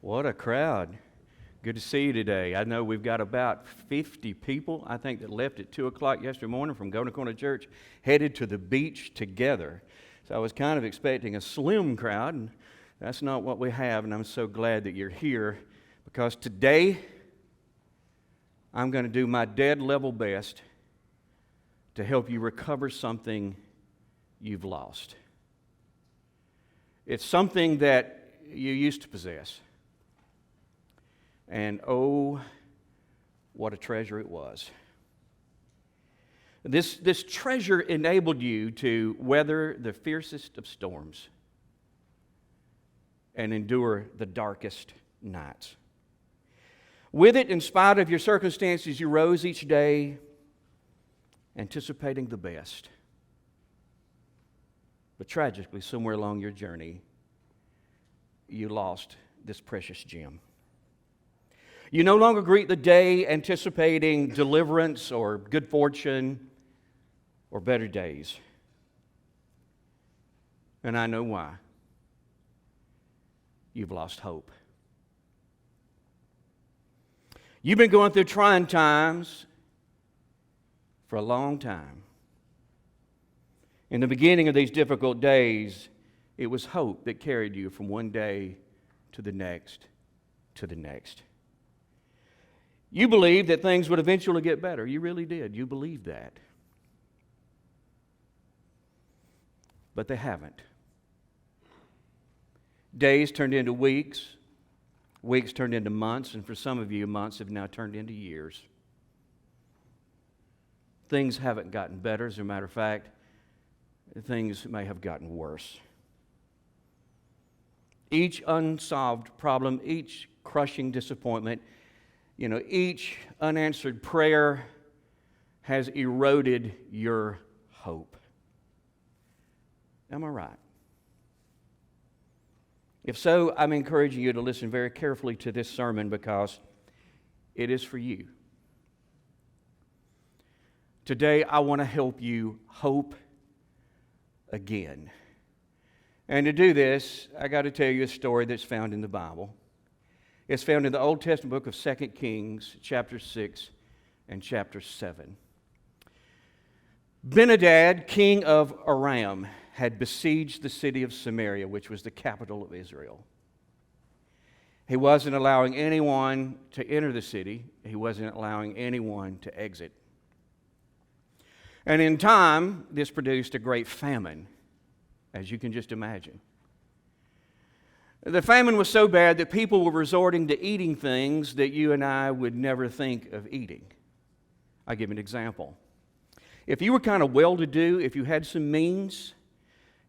What a crowd. Good to see you today. I know we've got about 50 people, I think, that left at 2 o'clock yesterday morning from Golden Corner Church, headed to the beach together. So I was kind of expecting a slim crowd, and that's not what we have, and I'm so glad that you're here, because today I'm going to do my dead level best to help you recover something you've lost. It's something that you used to possess. And oh, what a treasure it was. This treasure enabled you to weather the fiercest of storms and endure the darkest nights. With it, in spite of your circumstances, you rose each day anticipating the best. But tragically, somewhere along your journey, you lost this precious gem. You no longer greet the day anticipating deliverance or good fortune or better days. And I know why. You've lost hope. You've been going through trying times for a long time. In the beginning of these difficult days, it was hope that carried you from one day to the next to the next. You believed that things would eventually get better. You really did. You believed that. But they haven't. Days turned into weeks. Weeks turned into months. And for some of you, months have now turned into years. Things haven't gotten better. As a matter of fact, things may have gotten worse. Each unsolved problem, each crushing disappointment, each unanswered prayer has eroded your hope. Am I right? If so, I'm encouraging you to listen very carefully to this sermon because it is for you. Today, I want to help you hope again. And to do this, I got to tell you a story that's found in the Bible. It's found in the Old Testament book of 2 Kings, chapter 6 and chapter 7. Ben-Hadad, king of Aram, had besieged the city of Samaria, which was the capital of Israel. He wasn't allowing anyone to enter the city. He wasn't allowing anyone to exit. And in time, this produced a great famine, as you can just imagine. The famine was so bad that people were resorting to eating things that you and I would never think of eating. I'll give you an example. If you were kind of well-to-do, if you had some means,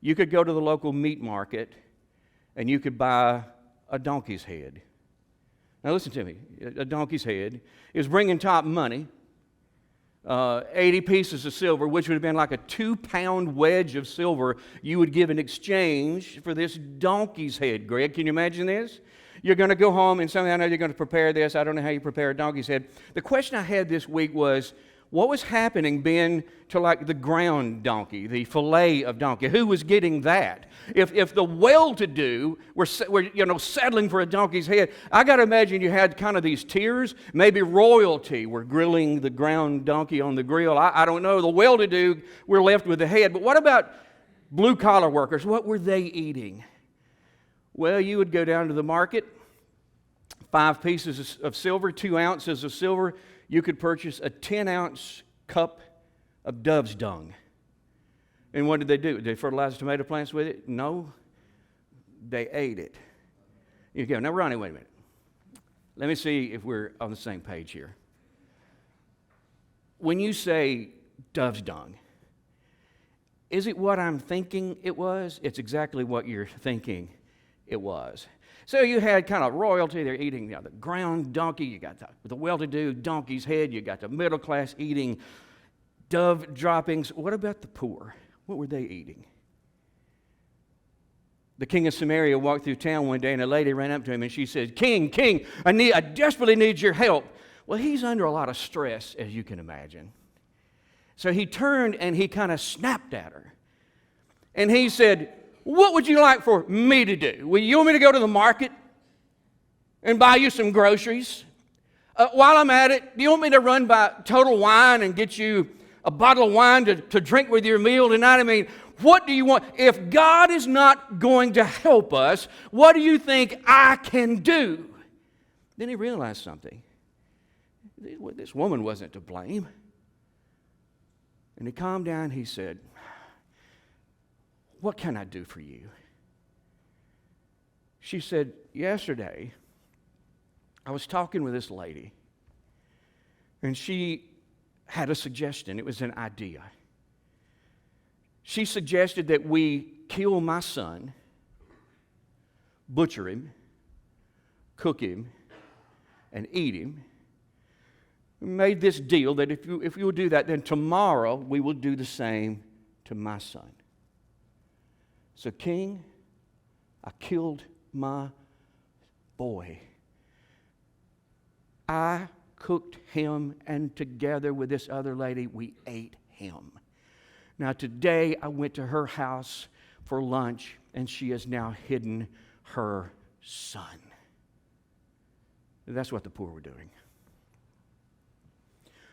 you could go to the local meat market and you could buy a donkey's head. Now listen to me. A donkey's head is bringing top money. 80 pieces of silver, which would have been like a 2-pound wedge of silver you would give in exchange for this donkey's head. Greg, can you imagine this? You're going to go home and somehow I know you're going to prepare this. I don't know how you prepare a donkey's head. The question I had this week was, what was happening, Ben, to like the ground donkey, the fillet of donkey? Who was getting that? If the well-to-do were settling for a donkey's head, I got to imagine you had kind of these tiers. Maybe royalty were grilling the ground donkey on the grill. I don't know. The well-to-do were left with the head. But what about blue-collar workers? What were they eating? Well, you would go down to the market, 5 pieces of silver, 2 ounces of silver. You could purchase a 10-ounce cup of dove's dung. And what did they do? Did they fertilize tomato plants with it? No. They ate it. You go, now Ronnie, wait a minute. Let me see if we're on the same page here. When you say dove's dung, is it what I'm thinking it was? It's exactly what you're thinking it was. So you had kind of royalty. They're eating the ground donkey. You got the well-to-do donkey's head. You got the middle class eating dove droppings. What about the poor? What were they eating? The king of Samaria walked through town one day, and a lady ran up to him, and she said, King, I desperately need your help. Well, he's under a lot of stress, as you can imagine. So he turned, and he kind of snapped at her. And he said, what would you like for me to do? Will you want me to go to the market? and buy you some groceries. While I'm at it, do you want me to run by Total Wine and get you a bottle of wine to drink with your meal tonight? I mean, what do you want? If God is not going to help us, what do you think I can do? Then he realized something. This woman wasn't to blame. And he calmed down. He said, what can I do for you? She said, yesterday, I was talking with this lady, and she had a suggestion. It was an idea. She suggested that we kill my son, butcher him, cook him, and eat him. We made this deal that if you will do that, then tomorrow we will do the same to my son. So, King, I killed my boy. I cooked him, and together with this other lady, we ate him. Now, today I went to her house for lunch, and she has now hidden her son. That's what the poor were doing.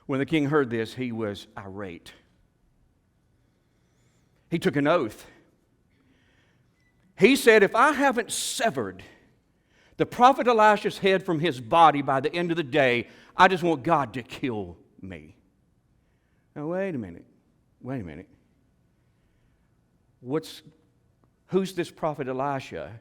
When the king heard this, he was irate. He took an oath. He said, if I haven't severed the prophet Elisha's head from his body by the end of the day, I just want God to kill me. Now, wait a minute. Who's this prophet Elisha?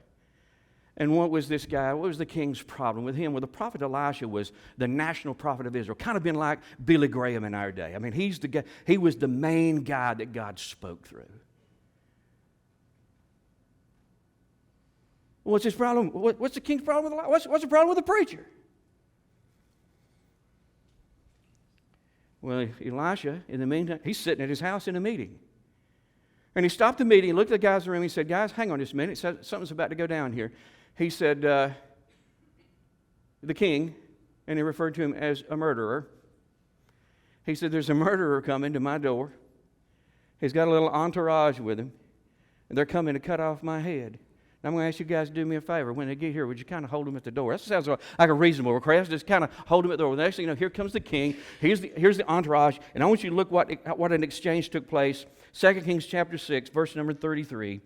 And what was this guy? What was the king's problem with him? Well, the prophet Elisha was the national prophet of Israel, kind of been like Billy Graham in our day. I mean, he's the guy. He was the main guy that God spoke through. What's his problem? What's the king's problem with Elisha? What's the problem with the preacher? Well, Elisha, in the meantime, he's sitting at his house in a meeting. And he stopped the meeting, looked at the guys in the room, he said, guys, hang on just a minute. Something's about to go down here. He said, the king, and he referred to him as a murderer. He said, there's a murderer coming to my door. He's got a little entourage with him, and they're coming to cut off my head. I'm going to ask you guys to do me a favor. When they get here, would you kind of hold them at the door? That sounds like a reasonable request. Just kind of hold them at the door. The next thing you know, here comes the king. Here's the entourage. And I want you to look what an exchange took place. 2 Kings chapter 6, verse number 33.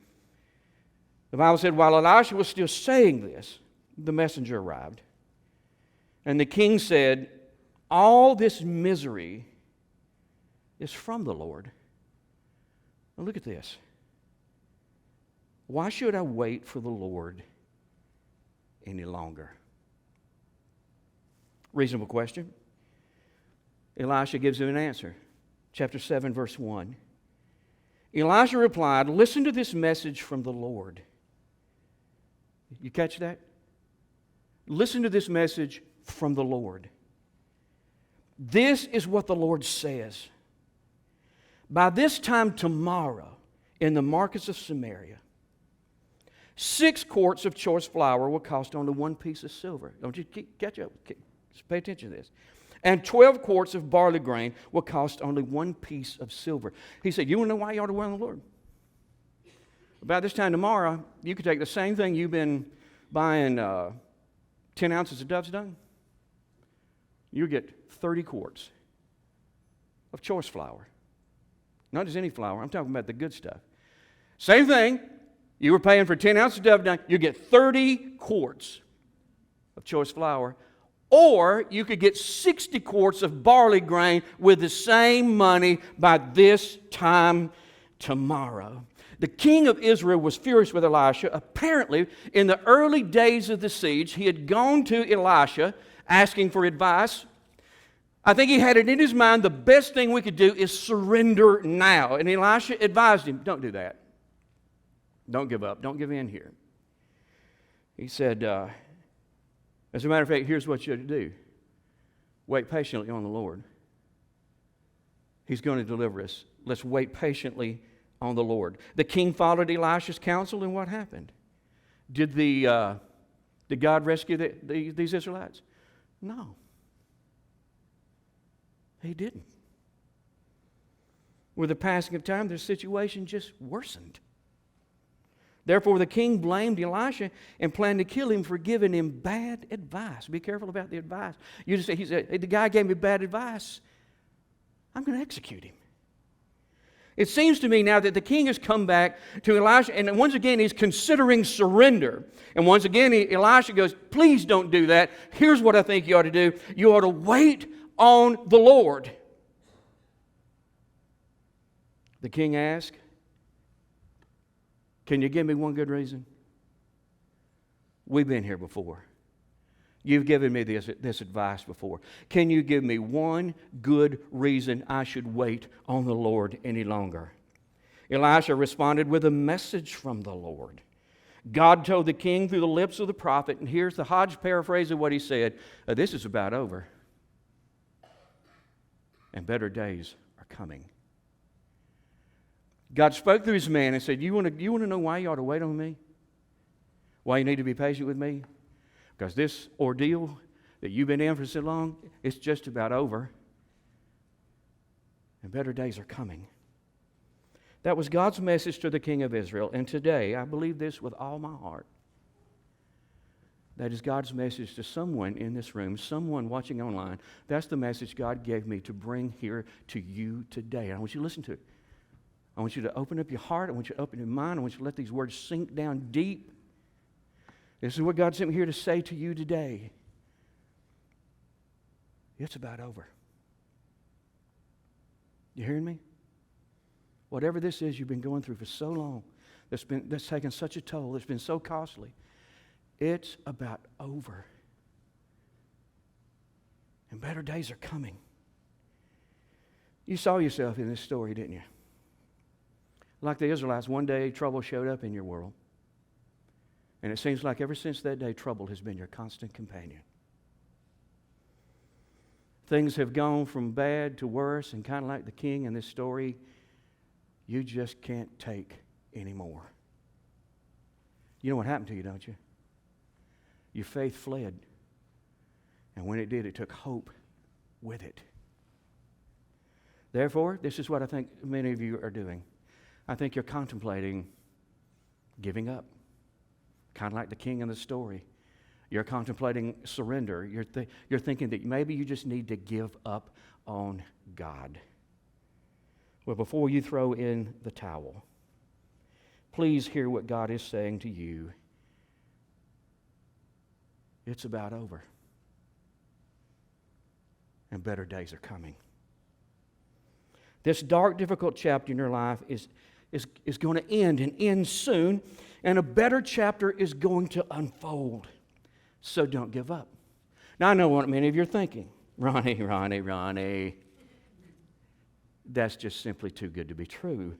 The Bible said, while Elisha was still saying this, the messenger arrived. And the king said, all this misery is from the Lord. Now look at this. Why should I wait for the Lord any longer? Reasonable question. Elisha gives him an answer. Chapter 7, verse 1. Elisha replied, listen to this message from the Lord. You catch that? Listen to this message from the Lord. This is what the Lord says. By this time tomorrow, in the markets of Samaria, 6 quarts of choice flour will cost only 1 piece of silver. Don't you catch up? Just pay attention to this. And 12 quarts of barley grain will cost only 1 piece of silver. He said, you want to know why you ought to wait on the Lord? About this time tomorrow, you could take the same thing you've been buying 10 ounces of Dove's dung. You'll get 30 quarts of choice flour. Not just any flour. I'm talking about the good stuff. Same thing. You were paying for 10 ounces of Dove dung. You get 30 quarts of choice flour. Or you could get 60 quarts of barley grain with the same money by this time tomorrow. The king of Israel was furious with Elisha. Apparently, in the early days of the siege, he had gone to Elisha asking for advice. I think he had it in his mind, the best thing we could do is surrender now. And Elisha advised him, don't do that. Don't give up. Don't give in here. He said, as a matter of fact, here's what you have to do. Wait patiently on the Lord. He's going to deliver us. Let's wait patiently on the Lord. The king followed Elisha's counsel, and what happened? Did God rescue these Israelites? No. He didn't. With the passing of time, their situation just worsened. Therefore, the king blamed Elisha and planned to kill him for giving him bad advice. Be careful about the advice. You just say, he said, hey, the guy gave me bad advice. I'm going to execute him. It seems to me now that the king has come back to Elisha, and once again he's considering surrender. And once again Elisha goes, please don't do that. Here's what I think you ought to do. You ought to wait on the Lord. The king asked, can you give me one good reason? We've been here before. You've given me this advice before. Can you give me one good reason I should wait on the Lord any longer? Elisha responded with a message from the Lord. God told the king through the lips of the prophet, and here's the Hodge paraphrase of what he said, this is about over, and better days are coming. God spoke through his man and said, you want to know why you ought to wait on me? Why you need to be patient with me? Because this ordeal that you've been in for so long, it's just about over. And better days are coming. That was God's message to the king of Israel. And today, I believe this with all my heart. That is God's message to someone in this room, someone watching online. That's the message God gave me to bring here to you today. And I want you to listen to it. I want you to open up your heart. I want you to open your mind. I want you to let these words sink down deep. This is what God sent me here to say to you today. It's about over. You hearing me? Whatever this is you've been going through for so long, that's taken such a toll, that's been so costly, it's about over. And better days are coming. You saw yourself in this story, didn't you? Like the Israelites, one day trouble showed up in your world. And it seems like ever since that day, trouble has been your constant companion. Things have gone from bad to worse, and kind of like the king in this story, you just can't take anymore. You know what happened to you, don't you? Your faith fled. And when it did, it took hope with it. Therefore, this is what I think many of you are doing. I think you're contemplating giving up. Kind of like the king in the story. You're contemplating surrender. You're thinking that maybe you just need to give up on God. Well, before you throw in the towel, please hear what God is saying to you. It's about over. And better days are coming. This dark, difficult chapter in your life is going to end and end soon. And a better chapter is going to unfold. So don't give up. Now, I know what many of you are thinking. Ronnie. That's just simply too good to be true.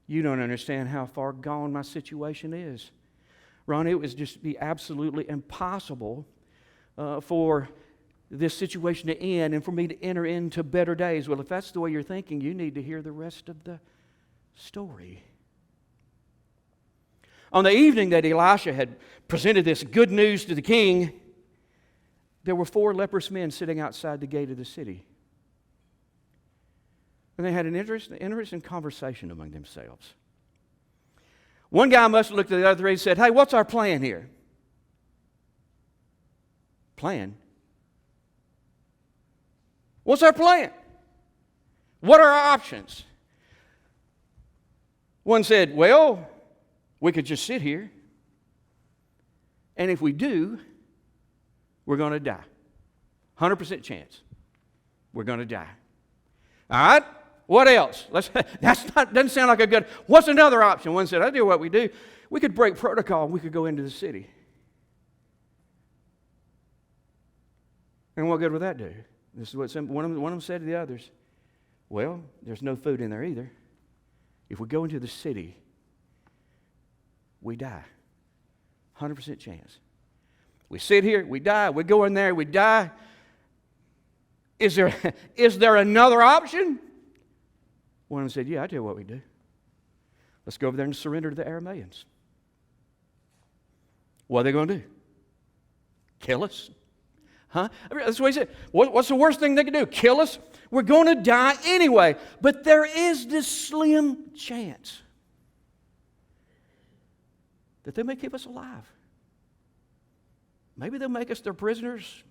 You don't understand how far gone my situation is. Ronnie, it would just be absolutely impossible for this situation to end and for me to enter into better days. Well, if that's the way you're thinking, you need to hear the rest of the story. On the evening that Elisha had presented this good news to the king, there were 4 leprous men sitting outside the gate of the city. And they had an interesting conversation among themselves. One guy must have looked at the other 3 and said, hey, what's our plan here? Plan? What's our plan? What are our options? One said, well, we could just sit here. And if we do, we're going to die. 100% chance. We're going to die. All right? What else? Doesn't sound like a good... What's another option? One said, I do what we do. We could break protocol and we could go into the city. And what good would that do? This is what one of them said to the others. Well, there's no food in there either. If we go into the city, we die. 100% chance. We sit here, we die. We go in there, we die. Is there another option? One of them said, yeah, I tell you what we do. Let's go over there and surrender to the Arameans. What are they going to do? Kill us? Huh? That's what he said. What's the worst thing they can do? Kill us? We're going to die anyway. But there is this slim chance. that they may keep us alive. Maybe they'll make us their prisoners.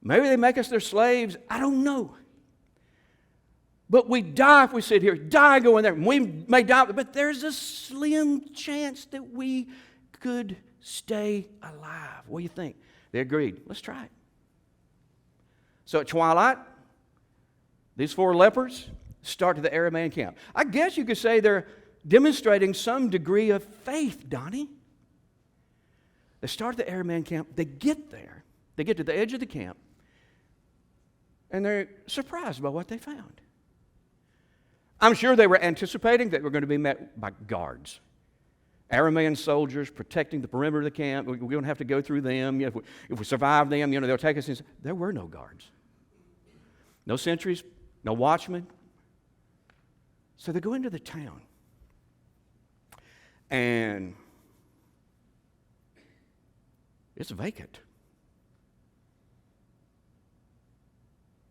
Maybe they make us their slaves. I don't know. But we die if we sit here. Die going there. We may die, but there's a slim chance that we could stay alive. What do you think? They agreed. Let's try it. So at twilight, these 4 lepers start to the Aramean camp. I guess you could say they're demonstrating some degree of faith, Donnie. They start at the Aramean camp. They get there. They get to the edge of the camp. And they're surprised by what they found. I'm sure they were anticipating that they were going to be met by guards. Aramean soldiers protecting the perimeter of the camp. We don't have to go through them. If we survive them, they'll take us in. There were no guards. No sentries, no watchmen. So they go into the town. And it's vacant.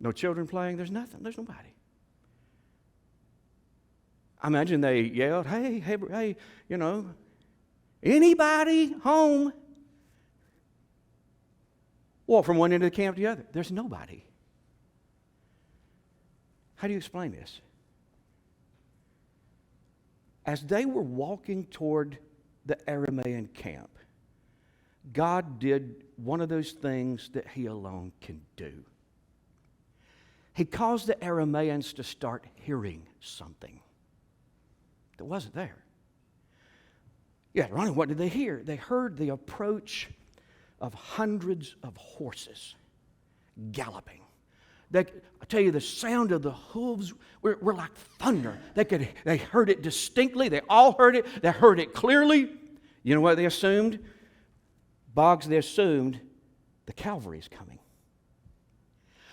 No children playing. There's nothing. There's nobody. I imagine they yelled, hey, anybody home? Walk from one end of the camp to the other. There's nobody. How do you explain this? As they were walking toward the Aramean camp, God did one of those things that He alone can do. He caused the Arameans to start hearing something that wasn't there. Yeah, Ronnie, what did they hear? They heard the approach of hundreds of horses galloping. I tell you, the sound of the hooves were like thunder. They heard it distinctly. They all heard it. They heard it clearly. You know what they assumed? Boggs, they assumed the cavalry is coming.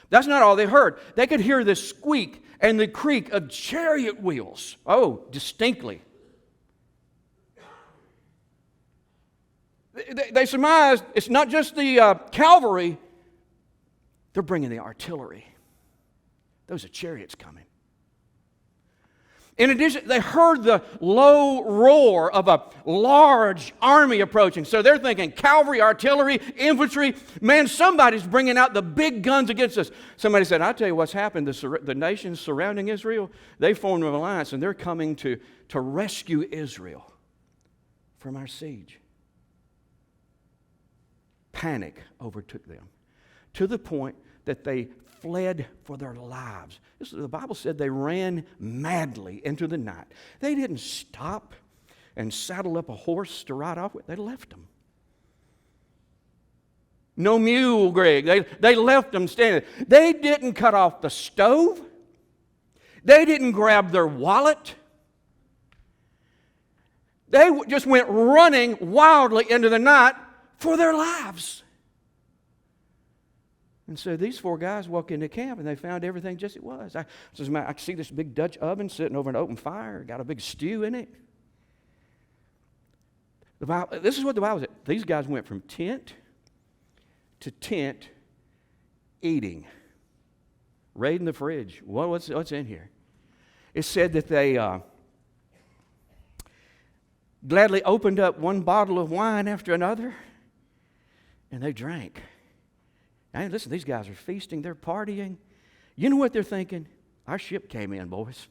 That's not all they heard. They could hear the squeak and the creak of chariot wheels. Oh, distinctly. They surmised it's not just the cavalry. They're bringing the artillery. Those are chariots coming. In addition, they heard the low roar of a large army approaching. So they're thinking cavalry, artillery, infantry. Man, somebody's bringing out the big guns against us. Somebody said, I'll tell you what's happened. The nations surrounding Israel, they formed an alliance, and they're coming to rescue Israel from our siege. Panic overtook them to the point that they fled for their lives. The Bible said they ran madly into the night. They didn't stop and saddle up a horse to ride off with. They left them. No mule, Greg. They left them standing. They didn't cut off the stove. They didn't grab their wallet. They just went running wildly into the night for their lives. And so these 4 guys walk into camp and they found everything just as it was. I see this big Dutch oven sitting over an open fire, got a big stew in it. This is what the Bible said. These guys went from tent to tent eating. Raiding the fridge. What's in here? It said that they gladly opened up one bottle of wine after another and they drank. Hey, listen, these guys are feasting, they're partying. You know what they're thinking? Our ship came in, boys.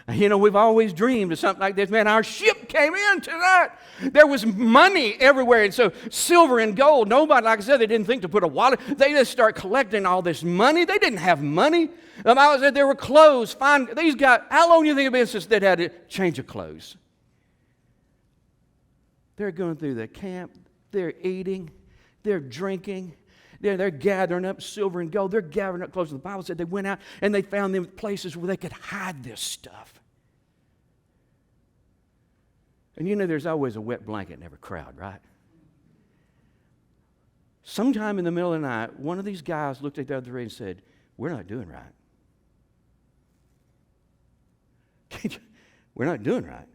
We've always dreamed of something like this. Man, our ship came in tonight. There was money everywhere, and so silver and gold. Nobody, like I said, they didn't think to put a wallet. They just start collecting all this money. They didn't have money. The Bible said there were clothes. Fine. These guys, how long do you think it's been since they'd had a change of clothes? They're going through the camp. They're eating. They're drinking. They're gathering up silver and gold. They're gathering up clothes. The Bible said they went out and they found them places where they could hide this stuff. And there's always a wet blanket in every crowd, right? Sometime in the middle of the night, one of these guys looked at the other three and said, we're not doing right. We're not doing right.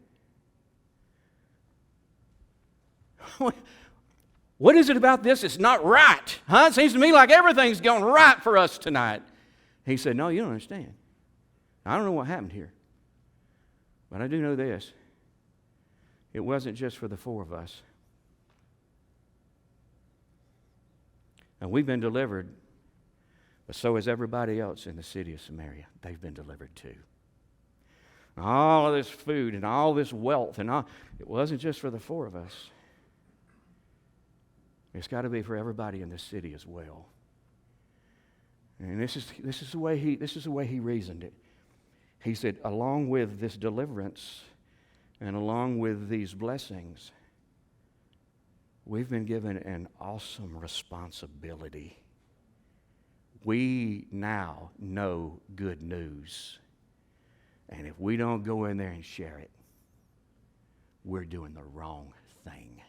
What is it about this? It's not right. It seems to me like everything's going right for us tonight. He said, no, you don't understand. I don't know what happened here. But I do know this. It wasn't just for the 4 of us. And we've been delivered, but so has everybody else in the city of Samaria. They've been delivered too. All of this food and all this wealth and all, it wasn't just for the 4 of us. It's got to be for everybody in the city as well. And this is the way he reasoned it. He said, along with this deliverance and along with these blessings, we've been given an awesome responsibility. We now know good news. And if we don't go in there and share it, we're doing the wrong thing.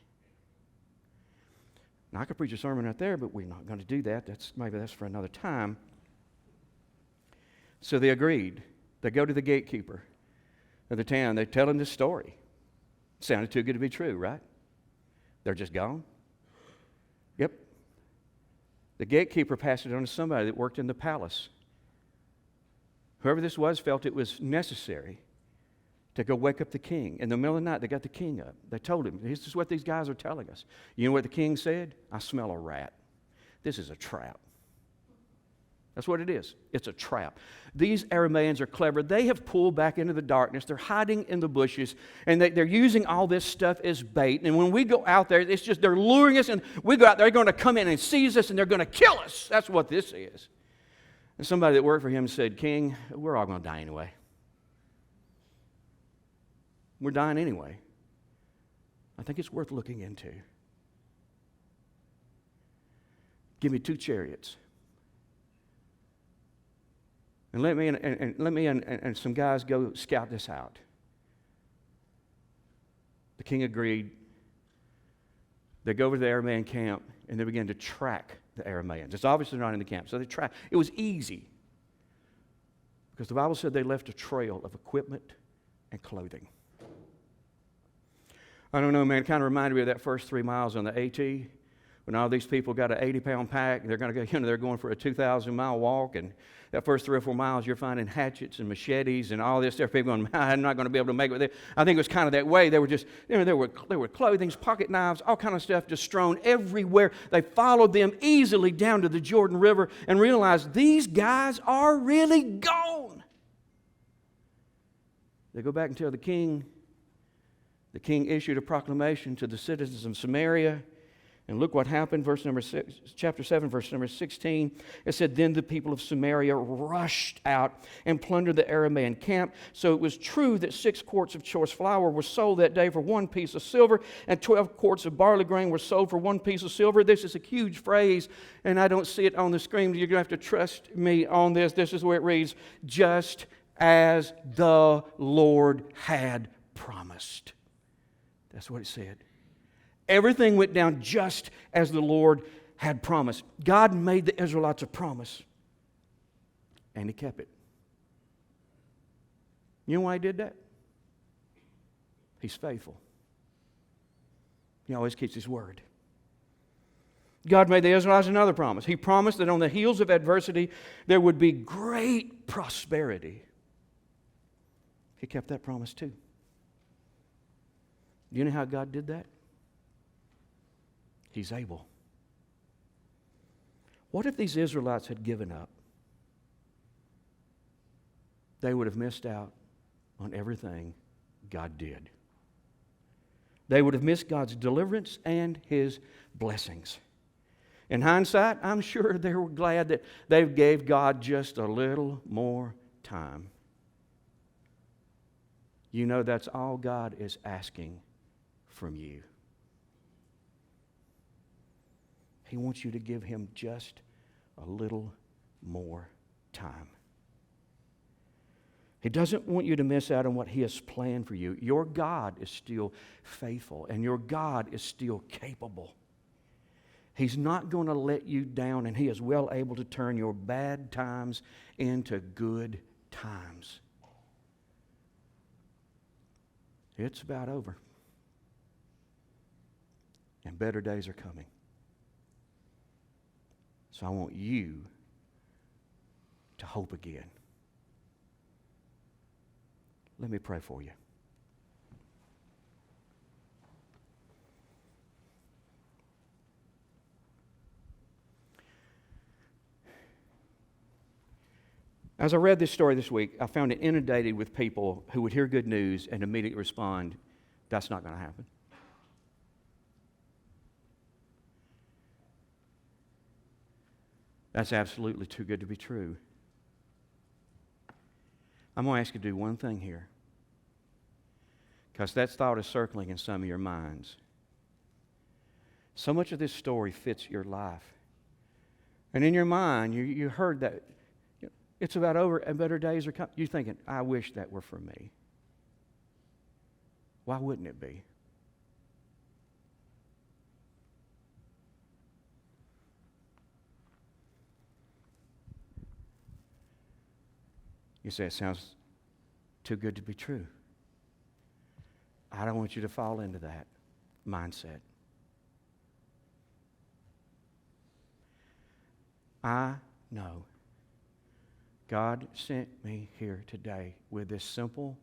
Now, I could preach a sermon right there, but we're not going to do that. Maybe that's for another time. So they agreed. They go to the gatekeeper of the town. They tell him this story. It sounded too good to be true, right? They're just gone. Yep. The gatekeeper passed it on to somebody that worked in the palace. Whoever this was felt it was necessary to go wake up the king. In the middle of the night, they got the king up. They told him, this is what these guys are telling us. You know what the king said? I smell a rat. This is a trap. That's what it is. It's a trap. These Arameans are clever. They have pulled back into the darkness. They're hiding in the bushes, and they're using all this stuff as bait. And when we go out there, it's just they're luring us, and we go out there, they're going to come in and seize us, and they're going to kill us. That's what this is. And somebody that worked for him said, King, we're all going to die anyway. We're dying anyway. I think it's worth looking into. Give me 2 chariots. And let me and some guys go scout this out. The king agreed. They go over to the Aramean camp, and they begin to track the Arameans. It's obviously not in the camp, so they track. It was easy because the Bible said they left a trail of equipment and clothing. I don't know, man, it kind of reminded me of that first 3 miles on the AT when all these people got an 80-pound pack. They're going to go, they're going for a 2,000-mile walk, and that first 3 or 4 miles, you're finding hatchets and machetes and all this stuff. People going, I'm not going to be able to make it with it. I think it was kind of that way. They were just, there were clothing, pocket knives, all kind of stuff just strewn everywhere. They followed them easily down to the Jordan River and realized these guys are really gone. They go back and tell the king. The king issued a proclamation to the citizens of Samaria. And look what happened, chapter 7, verse number 16. It said, then the people of Samaria rushed out and plundered the Aramean camp. So it was true that 6 quarts of choice flour were sold that day for 1 piece of silver, and 12 quarts of barley grain were sold for 1 piece of silver. This is a huge phrase, and I don't see it on the screen. You're going to have to trust me on this. This is where it reads, just as the Lord had promised. That's what it said. Everything went down just as the Lord had promised. God made the Israelites a promise, and He kept it. You know why He did that? He's faithful. He always keeps His word. God made the Israelites another promise. He promised that on the heels of adversity, there would be great prosperity. He kept that promise too. Do you know how God did that? He's able. What if these Israelites had given up? They would have missed out on everything God did. They would have missed God's deliverance and His blessings. In hindsight, I'm sure they were glad that they gave God just a little more time. You know, that's all God is asking from you. He wants you to give Him just a little more time. He doesn't want you to miss out on what He has planned for you. Your God is still faithful, and your God is still capable. He's not going to let you down, and He is well able to turn your bad times into good times. It's about over, and better days are coming. So I want you to hope again. Let me pray for you. As I read this story this week, I found it inundated with people who would hear good news and immediately respond, that's not going to happen. That's absolutely too good to be true. I'm going to ask you to do one thing here, because that thought is circling in some of your minds. So much of this story fits your life. And in your mind, you heard that it's about over and better days are coming. You're thinking, I wish that were for me. Why wouldn't it be? You say, it sounds too good to be true. I don't want you to fall into that mindset. I know God sent me here today with this simple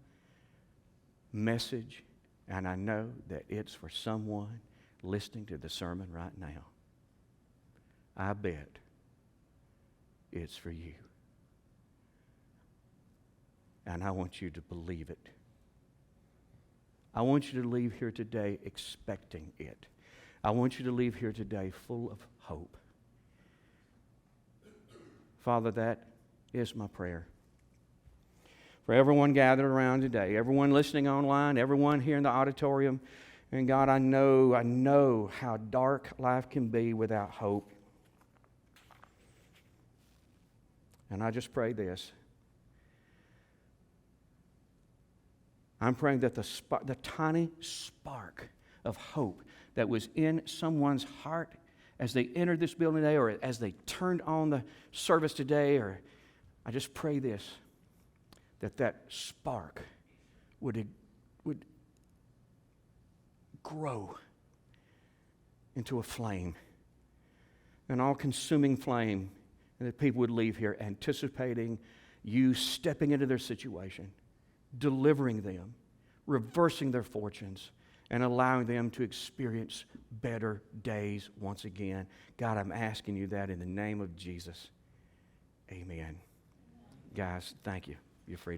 message, and I know that it's for someone listening to the sermon right now. I bet it's for you. And I want you to believe it. I want you to leave here today expecting it. I want you to leave here today full of hope. Father, that is my prayer. For everyone gathered around today, everyone listening online, everyone here in the auditorium, and God, I know how dark life can be without hope. And I just pray this. I'm praying that the tiny spark of hope that was in someone's heart as they entered this building today, or as they turned on the service today, or I just pray this, that spark would grow into a flame, an all-consuming flame, and that people would leave here anticipating you stepping into their situation, delivering them, reversing their fortunes, and allowing them to experience better days once again. God, I'm asking you that in the name of Jesus. Amen. Guys, thank you. You're free.